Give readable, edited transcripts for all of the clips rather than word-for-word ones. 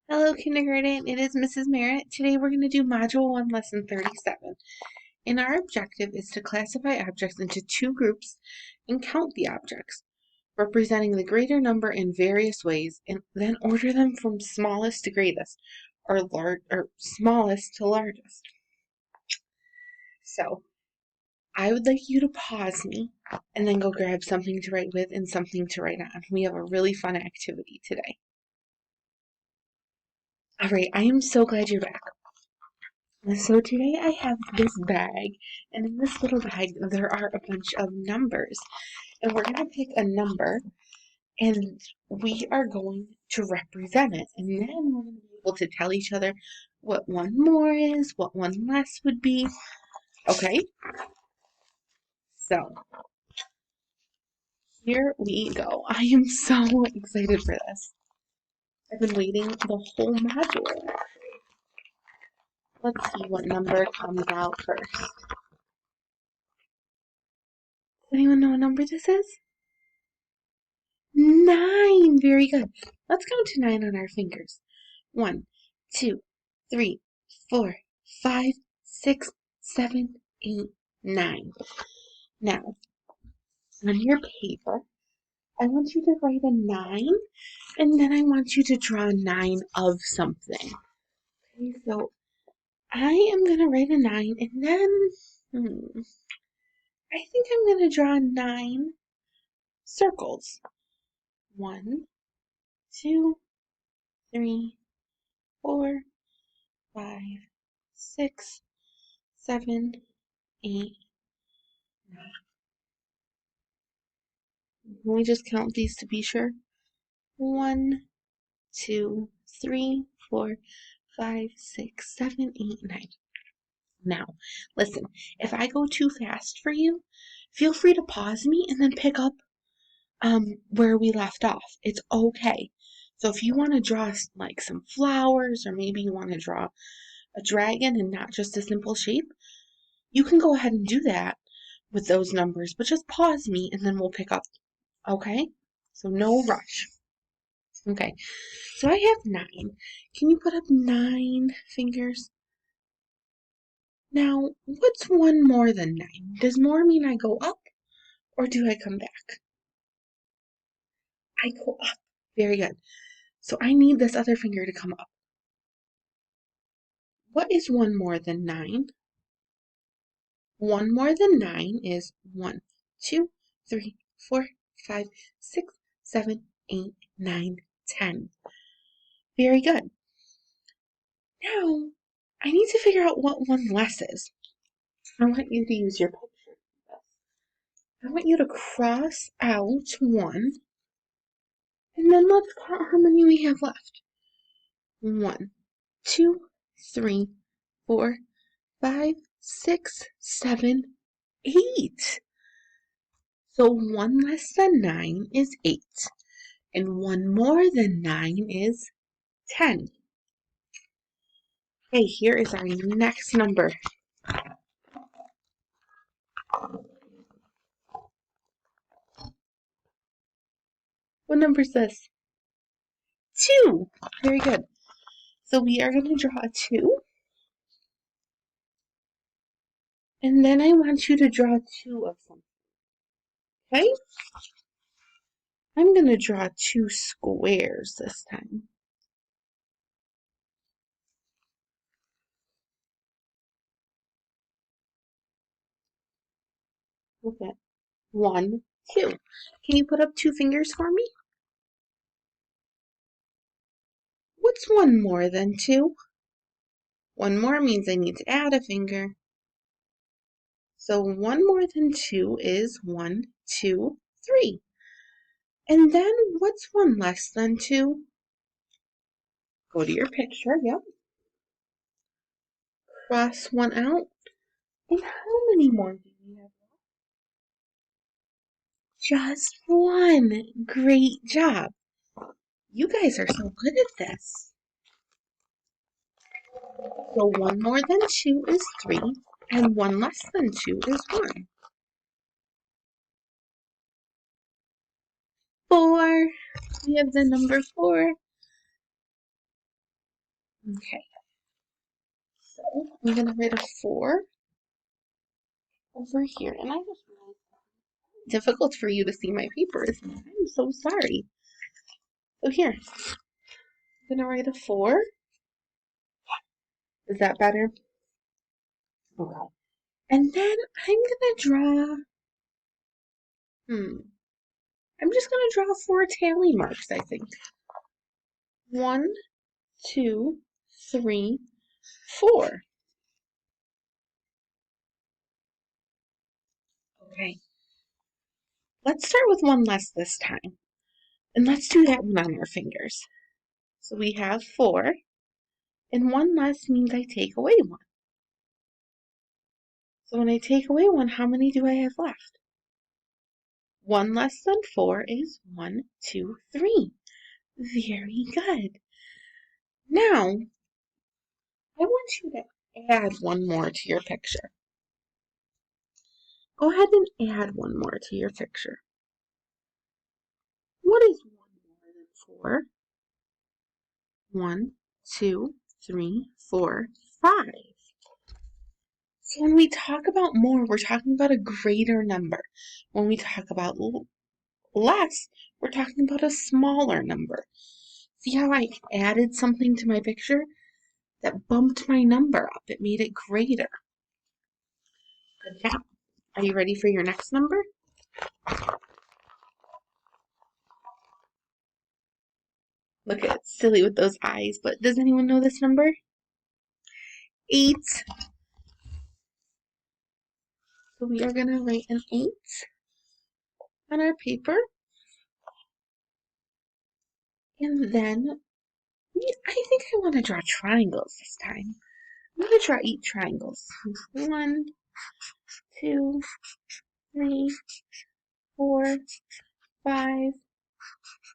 Hello, kindergarten. It is Mrs. Merritt. Today we're going to do Module 1, Lesson 37. And our objective is to classify objects into two groups and count the objects, representing the greater number in various ways, and then order them from smallest to greatest, or smallest to largest. So, I would like you to pause me and then go grab something to write with and something to write on. We have a really fun activity today. All right, I am so glad you're back. So today I have this bag, and in this little bag there are a bunch of numbers. And we're going to pick a number, and we are going to represent it. And then we're going to be able to tell each other what one more is, what one less would be. Okay? So, here we go. I am so excited for this. I've been waiting the whole module. Let's see what number comes out first. Does anyone know what number this is? 9. Very good. Let's count to 9 on our fingers. 1, 2, 3, 4, 5, 6, 7, 8, 9. Now, on your paper, I want you to write a 9, and then I want you to draw a 9 of something. Okay, so I am going to write a 9, and then I think I'm going to draw 9 circles. 1, 2, 3, 4, 5, 6, 7, 8, 9. Can we just count these to be sure? 1, 2, 3, 4, 5, 6, 7, 8, 9. Now, listen, if I go too fast for you, feel free to pause me and then pick up where we left off. It's okay. So if you want to draw like some flowers, or maybe you want to draw a dragon and not just a simple shape, you can go ahead and do that with those numbers, but just pause me and then we'll pick up. Okay? So no rush. Okay, so I have 9. Can you put up 9 fingers? Now, what's one more than 9? Does more mean I go up, or do I come back? I go up. Very good. So I need this other finger to come up. What is one more than 9? One more than 9 is 1, 2, 3, 4, 5, 6, 7, 8, 9, 10. Very good. Now, I need to figure out what one less is. I want you to use your picture for this. I want you to cross out 1, and then let's count how many we have left. 1, 2, 3, 4, 5, 6, 7, 8. So 1 less than 9 is 8, and 1 more than 9 is 10. Okay, here is our next number. What number is this? 2. Very good. So we are going to draw a 2. And then I want you to draw 2 of something. Okay? I'm going to draw 2 squares this time. Okay. 1, 2. Can you put up 2 fingers for me? What's 1 more than 2? 1 more means I need to add a finger. So 1 more than 2 is 1, 2, 3. And then what's 1 less than 2? Go to your picture, yep. Cross 1 out. And how many more do we have left? Just 1. Great job. You guys are so good at this. So 1 more than 2 is 3, and 1 less than 2 is 1. 4. We have the number 4. Okay, so I'm going to write a 4 over here. And I just realized it's difficult for you to see my papers. I'm so sorry. So here, I'm going to write a 4. Is that better? Okay. And then I'm going to draw, I'm just going to draw 4 tally marks, I think. 1, 2, 3, 4. Okay, let's start with one less this time. And let's do that one on our fingers. So we have 4, and one less means I take away 1. So when I take away 1, how many do I have left? 1 less than 4 is 1, 2, 3. Very good. Now, I want you to add one more to your picture. Go ahead and add one more to your picture. What is 1 more than 4? 1, 2, 3, 4, 5. So when we talk about more, we're talking about a greater number. When we talk about less, we're talking about a smaller number. See how I added something to my picture? That bumped my number up. It made it greater. Good job. Are you ready for your next number? Look at it, silly with those eyes, but does anyone know this number? 8. So we are going to write an 8 on our paper. And then I think I want to draw triangles this time. I'm going to draw 8 triangles. 1, 2, 3, 4, 5,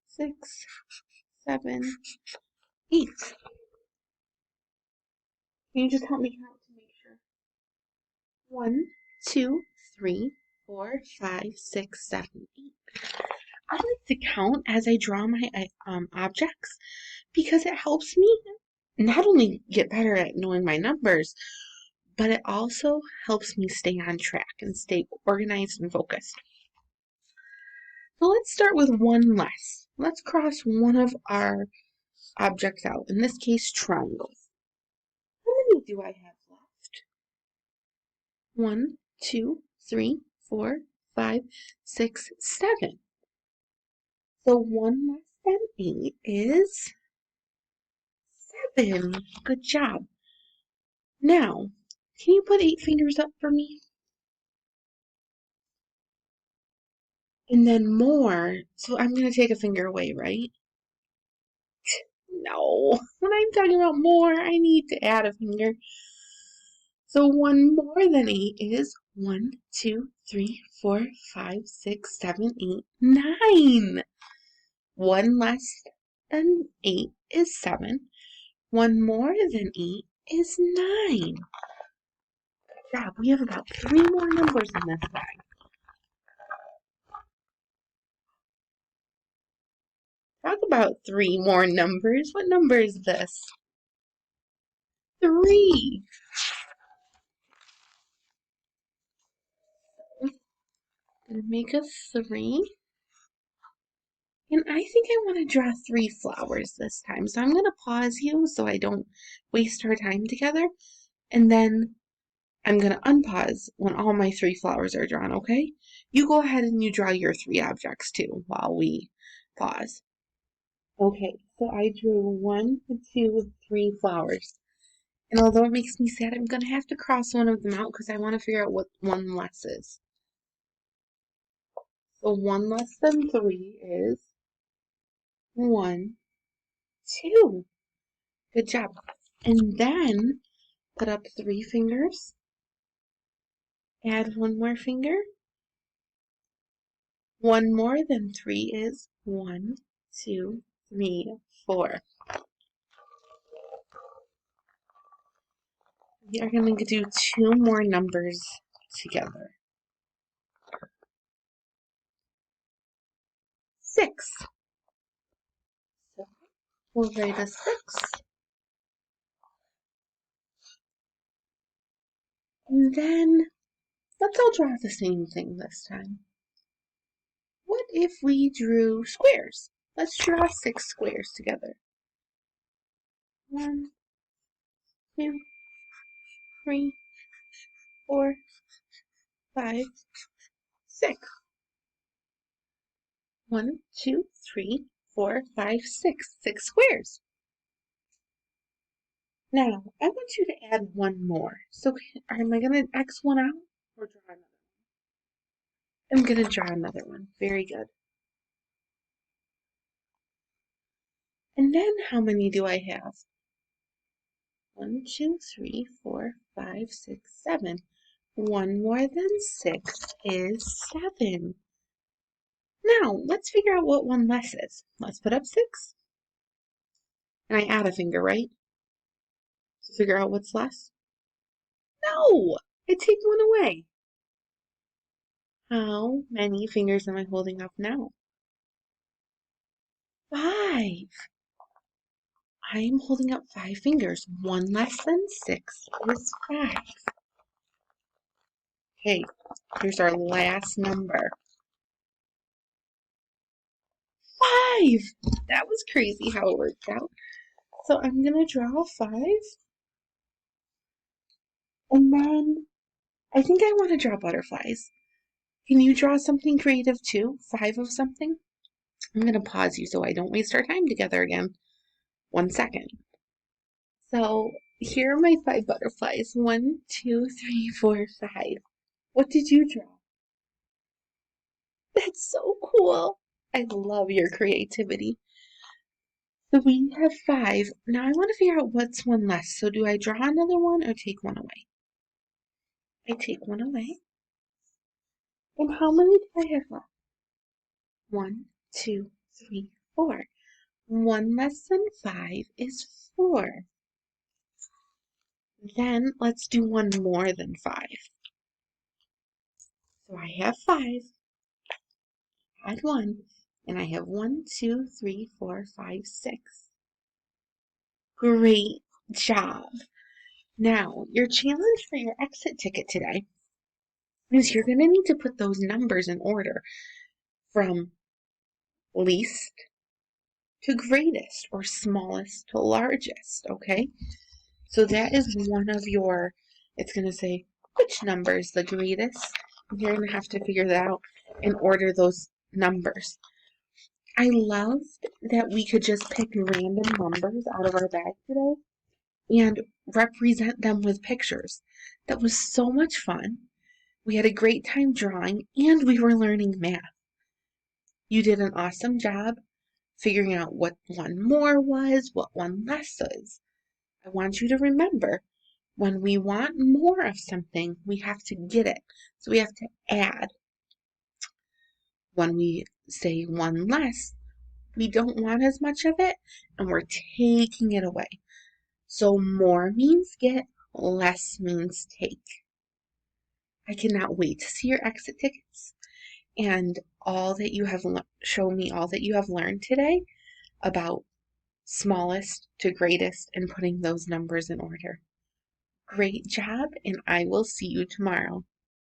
6, 7, 8. Can you just help me count to make sure? 1, 2, 3, 4, 5, 6, 7, 8. I like to count as I draw my objects because it helps me not only get better at knowing my numbers, but it also helps me stay on track and stay organized and focused. So let's start with one less. Let's cross one of our objects out, in this case, triangles. How many do I have left? 1, 2, 3, 4, 5, 6, 7. So 1 less than 8 is 7. Good job. Now, can you put 8 fingers up for me? And then more. So I'm going to take a finger away, right? No. When I'm talking about more, I need to add a finger. So 1 more than 8 is 1, 2, 3, 4, 5, 6, 7, 8, 9. 1 less than 8 is 7. 1 more than 8 is 9. Good job. We have about 3 more numbers in this bag. Talk about 3 more numbers. What number is this? 3. I'm gonna make a 3. And I think I want to draw 3 flowers this time. So I'm going to pause you so I don't waste our time together. And then I'm going to unpause when all my 3 flowers are drawn, okay? You go ahead and you draw your 3 objects too while we pause. Okay, so I drew 1, 2, 3 flowers. And although it makes me sad, I'm going to have to cross one of them out because I want to figure out what 1 less is. So 1 less than 3 is 1, 2. Good job. And then put up 3 fingers. Add 1 more finger. 1 more than 3 is 1, 2, 3, 4. We are going to do 2 more numbers together. 6. So we'll write a 6. And then let's all draw the same thing this time. What if we drew squares? Let's draw 6 squares together. 1, 2, 3, 4, 5, 6. 1, 2, 3, 4, 5, 6. 6 squares. Now, I want you to add one more. So, am I going to X one out or draw another? I'm going to draw another one. Very good. And then how many do I have? 1, 2, 3, 4, 5, 6, 7. One more than 6 is 7. Now, let's figure out what one less is. Let's put up 6. And I add a finger, right? To figure out what's less? No! I take one away. How many fingers am I holding up now? 5. I am holding up 5 fingers. One less than 6 is 5. Okay, here's our last number. 5! That was crazy how it worked out. So I'm going to draw 5. And then I think I want to draw butterflies. Can you draw something creative too? 5 of something? I'm going to pause you so I don't waste our time together again. 1 second. So here are my 5 butterflies. 1, 2, 3, 4, 5. What did you draw? That's so cool. I love your creativity. So we have 5. Now I want to figure out what's one less. So do I draw another one or take one away? I take one away. And how many do I have left? 1, 2, 3, 4. 1 less than 5 is 4. Then let's do one more than 5. So I have 5, add 1, and I have 1, 2, 3, 4, 5, 6. Great job. Now, your challenge for your exit ticket today is you're going to need to put those numbers in order from least to greatest or smallest to largest, okay? So that is one of your, it's going to say which number is the greatest. You're going to have to figure that out and order those numbers. I loved that we could just pick random numbers out of our bag today and represent them with pictures. That was so much fun. We had a great time drawing and we were learning math. You did an awesome job figuring out what one more was, what one less is. I want you to remember when we want more of something, we have to get it. So we have to add. When we say one less, we don't want as much of it and we're taking it away. So more means get, less means take. I cannot wait to see your exit tickets and all that you have shown me, all that you have learned today about smallest to greatest and putting those numbers in order. Great job, and I will see you tomorrow.